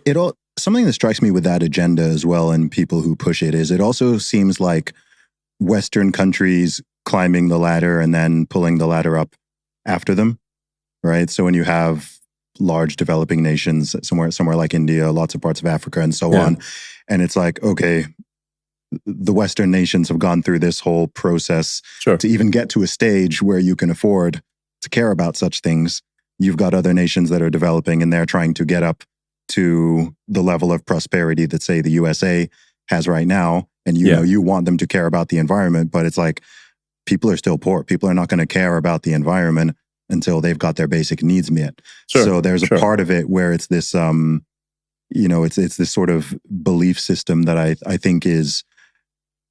it all something that strikes me with that agenda as well, and people who push it, is it also seems like Western countries climbing the ladder and then pulling the ladder up after them, right? So when you have large developing nations somewhere like India, lots of parts of Africa, and so on, and it's like, okay, the Western nations have gone through this whole process to even get to a stage where you can afford to care about such things. You've got other nations that are developing, and they're trying to get up to the level of prosperity that, say, the USA has right now. And you know, you want them to care about the environment, but it's like, people are still poor. People are not going to care about the environment until they've got their basic needs met. So there's a part of it where it's this, it's this sort of belief system that I think is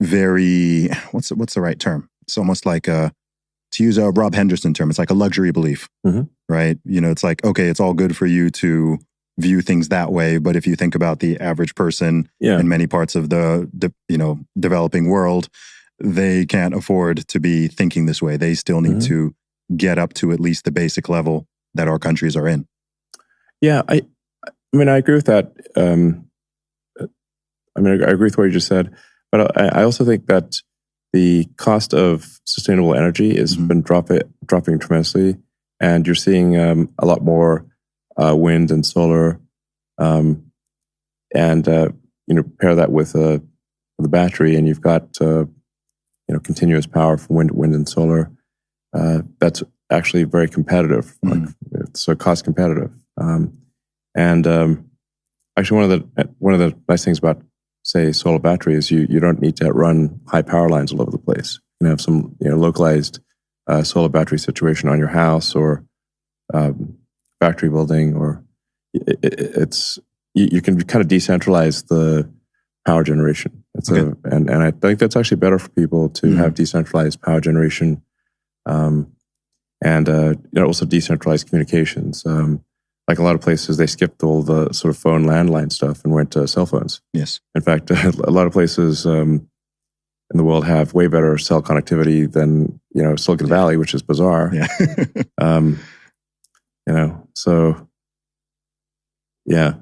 very, what's the right term? It's almost like to use a Rob Henderson term, it's like a luxury belief, right? You know, it's like, okay, it's all good for you to view things that way, but if you think about the average person in many parts of the developing world, they can't afford to be thinking this way. They still need to get up to at least the basic level that our countries are in. Yeah, I mean, I agree with that. I agree with what you just said, but I also think that the cost of sustainable energy has been dropping tremendously, and you're seeing a lot more wind and solar, and pair that with a battery, and you've got continuous power from wind and solar. That's actually very competitive, so cost competitive. Actually, one of the nice things about, say, solar batteries, you don't need to run high power lines all over the place. You can have some localized solar battery situation on your house or factory building, or you can kind of decentralize the power generation. And I think that's actually better for people to have decentralized power generation, and also decentralized communications. Like a lot of places, they skipped all the sort of phone landline stuff and went to cell phones. Yes. In fact, a lot of places in the world have way better cell connectivity than Silicon Valley, which is bizarre. Yeah. So yeah.